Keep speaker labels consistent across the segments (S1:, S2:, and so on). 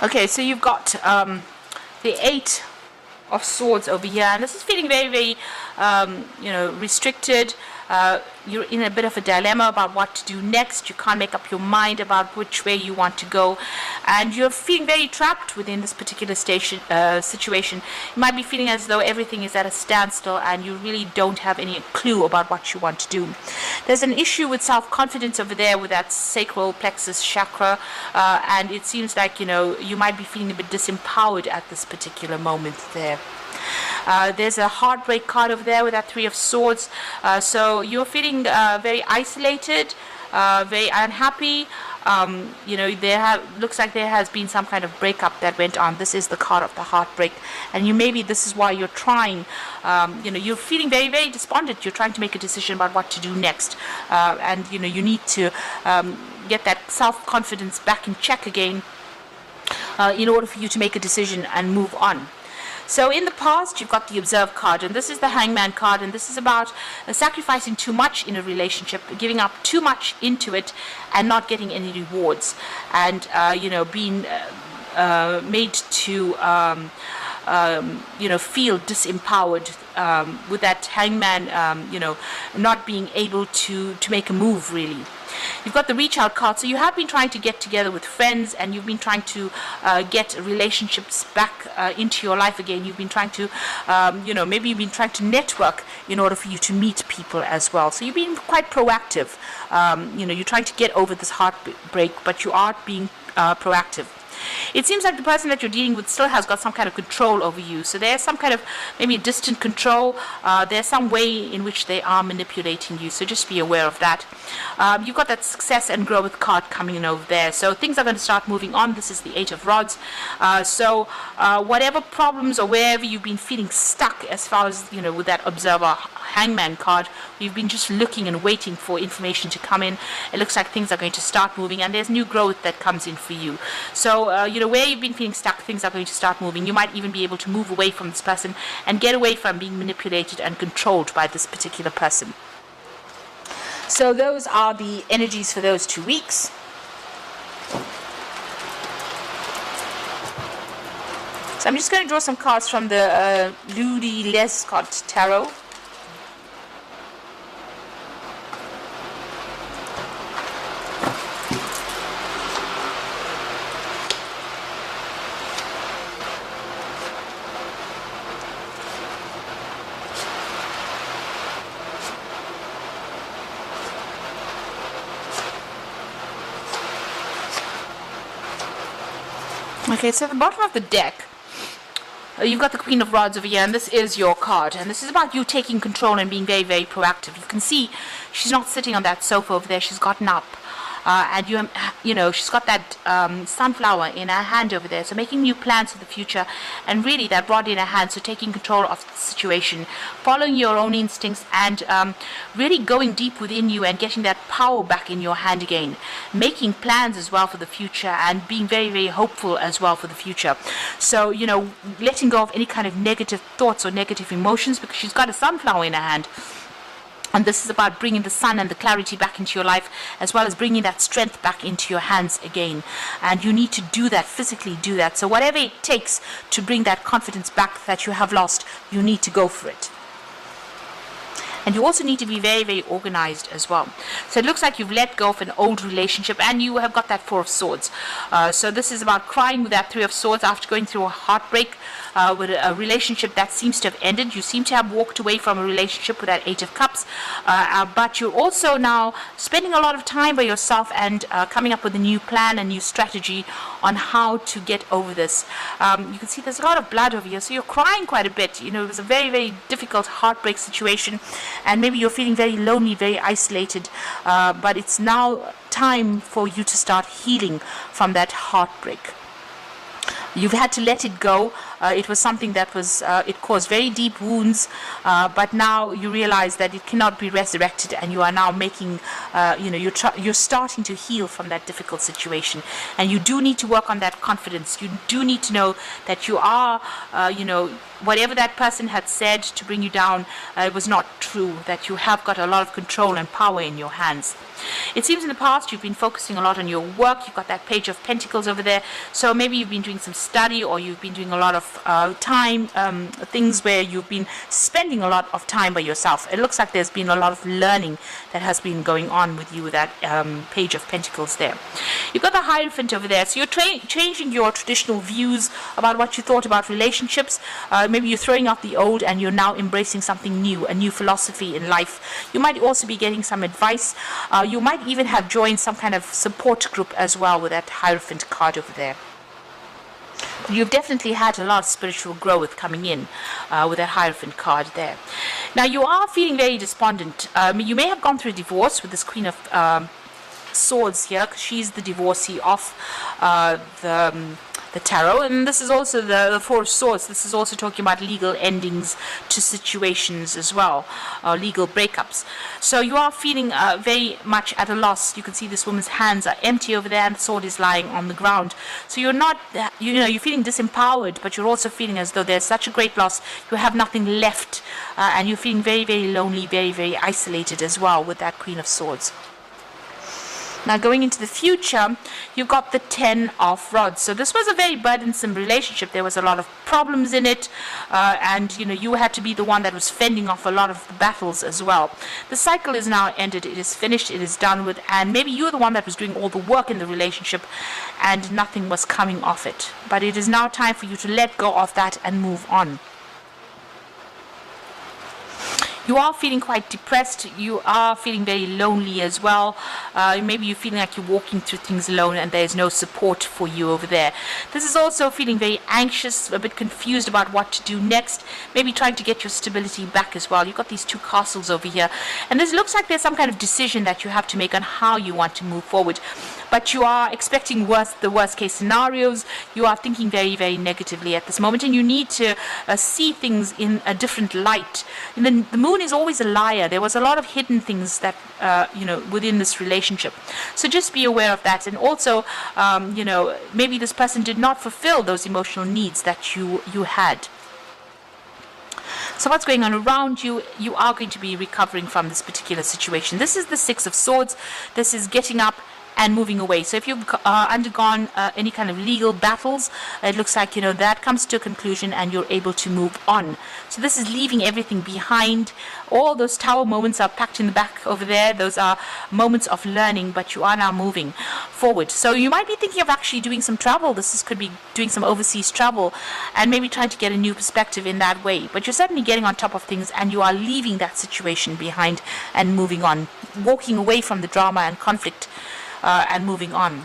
S1: Okay, so you've got the Eight of Swords over here, and this is feeling very, very, restricted. You're in a bit of a dilemma about what to do next. You can't make up your mind about which way you want to go, and you're feeling very trapped within this particular situation. You might be feeling as though everything is at a standstill, and you really don't have any clue about what you want to do. There's an issue with self-confidence over there with that sacral plexus chakra, and it seems like you might be feeling a bit disempowered at this particular moment there. There's a heartbreak card over there with that Three of Swords. So you're feeling very isolated, very unhappy. Looks like there has been some kind of breakup that went on. This is the card of the heartbreak, and maybe this is why you're trying. You're feeling very, very despondent. You're trying to make a decision about what to do next, and you need to get that self-confidence back in check again in order for you to make a decision and move on. So in the past, you've got the Observe card, and this is the Hangman card, and this is about sacrificing too much in a relationship, giving up too much into it, and not getting any rewards, and being made to feel disempowered with that Hangman, not being able to make a move really. You've got the Reach Out card, so you have been trying to get together with friends, and you've been trying to get relationships back into your life again. You've been trying to, maybe you've been trying to network in order for you to meet people as well. So you've been quite proactive. You're trying to get over this heartbreak, but you are being proactive. It seems like the person that you're dealing with still has got some kind of control over you. So there's some kind of maybe distant control. There's some way in which they are manipulating you. So just be aware of that. You've got that Success and Growth card coming in over there. So things are going to start moving on. This is the Eight of Rods. So whatever problems or wherever you've been feeling stuck as far as, with that Observer Hangman card, you've been just looking and waiting for information to come in. It looks like things are going to start moving, and there's new growth that comes in for you. So, where you've been feeling stuck, things are going to start moving. You might even be able to move away from this person and get away from being manipulated and controlled by this particular person. So those are the energies for those 2 weeks. So I'm just going to draw some cards from the Ludi Lescott Tarot. Okay, so at the bottom of the deck, you've got the Queen of Rods over here, and this is your card. And this is about you taking control and being very, very proactive. You can see she's not sitting on that sofa over there. She's gotten up. And she's got that sunflower in her hand over there. So making new plans for the future, and really that rod in her hand. So taking control of the situation, following your own instincts, and really going deep within you and getting that power back in your hand again. Making plans as well for the future, and being very, very hopeful as well for the future. So, letting go of any kind of negative thoughts or negative emotions, because she's got a sunflower in her hand. And this is about bringing the sun and the clarity back into your life, as well as bringing that strength back into your hands again. And you need to do that, physically do that. So whatever it takes to bring that confidence back that you have lost, you need to go for it. And you also need to be very, very organized as well. So it looks like you've let go of an old relationship, and you have got that Four of Swords. So this is about crying with that Three of Swords after going through a heartbreak with a relationship that seems to have ended. You seem to have walked away from a relationship with that Eight of Cups. But you're also now spending a lot of time by yourself and coming up with a new plan, a new strategy on how to get over this. You can see there's a lot of blood over here. So you're crying quite a bit. It was a very, very difficult heartbreak situation. And maybe you're feeling very lonely, very isolated, but it's now time for you to start healing from that heartbreak. You've had to let it go, It was something that was, it caused very deep wounds, but now you realize that it cannot be resurrected, and you are now making, you're starting to heal from that difficult situation. And you do need to work on that confidence. You do need to know that you are, whatever that person had said to bring you down, it was not true, that you have got a lot of control and power in your hands. It seems in the past you've been focusing a lot on your work. You've got that Page of Pentacles over there. So maybe you've been doing some study, or you've been doing a lot of things where you've been spending a lot of time by yourself. It looks like there's been a lot of learning that has been going on with you with that Page of Pentacles there. You've got the Hierophant over there. So you're changing your traditional views about what you thought about relationships. Maybe you're throwing out the old and you're now embracing something new, a new philosophy in life. You might also be getting some advice. You might even have joined some kind of support group as well with that Hierophant card over there. You've definitely had a lot of spiritual growth coming in with that Hierophant card there. Now you are feeling very despondent. You may have gone through a divorce with this Queen of Swords here, because she's the divorcee of the tarot, and this is also the Four of Swords. This is also talking about legal endings to situations as well, legal breakups. So you are feeling very much at a loss. You can see this woman's hands are empty over there, and the sword is lying on the ground. So you're not, you're feeling disempowered, but you're also feeling as though there's such a great loss. You have nothing left, and you're feeling very, very lonely, very, very isolated as well with that Queen of Swords. Now going into the future, you've got the Ten of Rods. So this was a very burdensome relationship. There was a lot of problems in it, and you had to be the one that was fending off a lot of the battles as well. The cycle is now ended. It is finished. It is done with, and maybe you're the one that was doing all the work in the relationship and nothing was coming off it. But it is now time for you to let go of that and move on. You are feeling quite depressed. You are feeling very lonely as well. Maybe you're feeling like you're walking through things alone and there's no support for you over there. This is also feeling very anxious, a bit confused about what to do next. Maybe trying to get your stability back as well. You've got these two castles over here. And this looks like there's some kind of decision that you have to make on how you want to move forward. But you are expecting the worst case scenarios. You are thinking very, very negatively at this moment. And you need to see things in a different light. And then the moon is always a liar. There was a lot of hidden things that within this relationship, so just be aware of that. And also maybe this person did not fulfill those emotional needs that you had. So what's going on around you? You are going to be recovering from this particular situation. This is the Six of Swords. This is getting up and moving away. So if you've undergone any kind of legal battles, it looks like that comes to a conclusion and you're able to move on. So this is leaving everything behind. All those tower moments are packed in the back over there. Those are moments of learning, but you are now moving forward. So you might be thinking of actually doing some travel. Could be doing some overseas travel and maybe trying to get a new perspective in that way. But you're certainly getting on top of things and you are leaving that situation behind and moving on, walking away from the drama and conflict and moving on.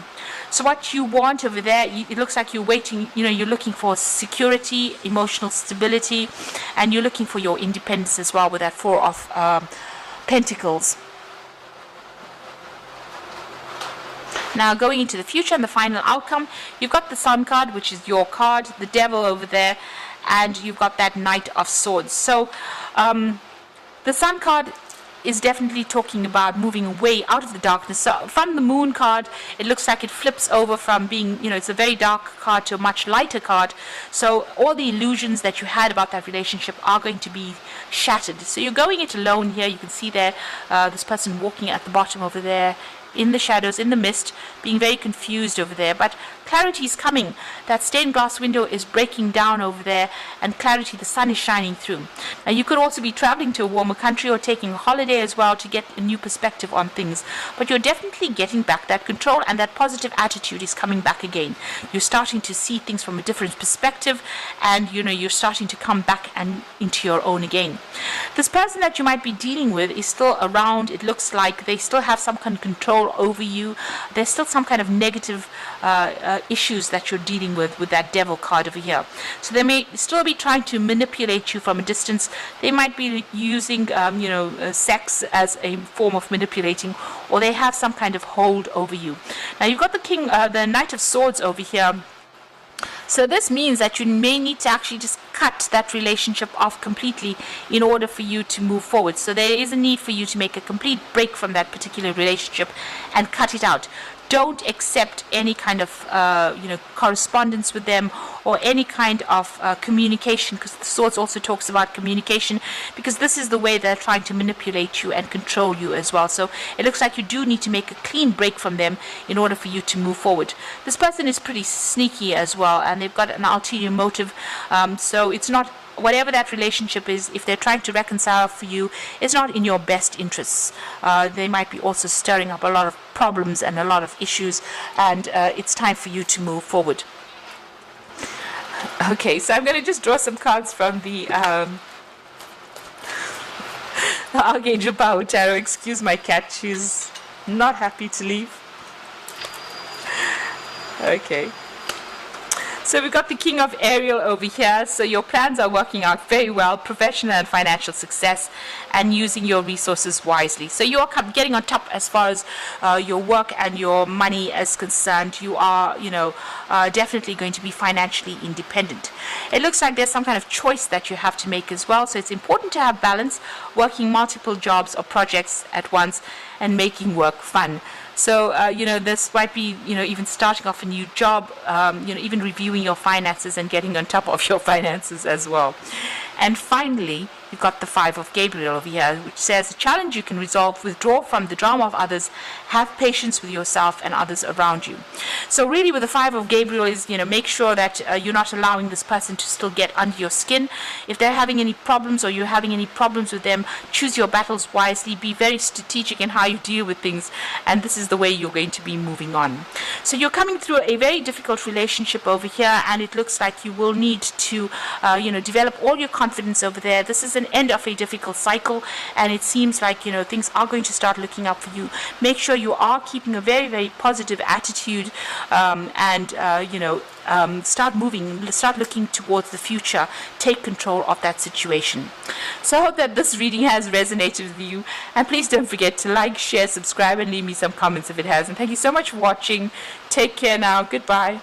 S1: So what you want over there, it looks like you're waiting, you're looking for security, emotional stability, and you're looking for your independence as well with that Four of Pentacles. Now going into the future and the final outcome, you've got the Sun card, which is your card, the Devil over there, and you've got that Knight of Swords. So the Sun card is definitely talking about moving away out of the darkness. So from the Moon card, it looks like it flips over from being, it's a very dark card to a much lighter card. So all the illusions that you had about that relationship are going to be shattered. So you're going it alone here. You can see there this person walking at the bottom over there in the shadows, in the mist, being very confused over there. But clarity is coming. That stained glass window is breaking down over there, and clarity, the sun is shining through. Now you could also be traveling to a warmer country or taking a holiday as well to get a new perspective on things. But you're definitely getting back that control, and that positive attitude is coming back again. You're starting to see things from a different perspective, and you're starting to come back and into your own again. This person that you might be dealing with is still around. It looks like they still have some kind of control over you. There's still some kind of negative issues that you're dealing with that Devil card over here. So they may still be trying to manipulate you from a distance. They might be using sex as a form of manipulating, or they have some kind of hold over you. Now you've got the Knight of Swords over here. So this means that you may need to actually just cut that relationship off completely in order for you to move forward. So there is a need for you to make a complete break from that particular relationship and cut it out. Don't accept any kind of correspondence with them or any kind of communication, because the Swords also talks about communication, because this is the way they're trying to manipulate you and control you as well. So it looks like you do need to make a clean break from them in order for you to move forward. This person is pretty sneaky as well, and they've got an ulterior motive, so it's not, whatever that relationship is, if they're trying to reconcile for you, it's not in your best interests. They might be also stirring up a lot of problems and a lot of issues, and it's time for you to move forward. Okay, so I'm going to just draw some cards from the Archangel Power Tarot. Excuse my cat, she's not happy to leave. Okay. So we've got the King of Ariel over here. So your plans are working out very well, professional and financial success, and using your resources wisely. So you are getting on top as far as your work and your money is concerned. You are, definitely going to be financially independent. It looks like there's some kind of choice that you have to make as well. So it's important to have balance, working multiple jobs or projects at once and making work fun. So, this might be, even starting off a new job, even reviewing your finances and getting on top of your finances as well. And finally, you've got the Five of Gabriel over here, which says, a challenge you can resolve, withdraw from the drama of others, have patience with yourself and others around you. So really with the Five of Gabriel is, make sure that you're not allowing this person to still get under your skin. If they're having any problems or you're having any problems with them, choose your battles wisely, be very strategic in how you deal with things, and this is the way you're going to be moving on. So you're coming through a very difficult relationship over here, and it looks like you will need to, develop all your confidence over there. This is an end of a difficult cycle, and it seems like things are going to start looking up for you. Make sure you are keeping a very, very positive attitude, start moving, start looking towards the future. Take control of that situation. So I hope that this reading has resonated with you, and please don't forget to like, share, subscribe, and leave me some comments if it has. And thank you so much for watching. Take care now. Goodbye.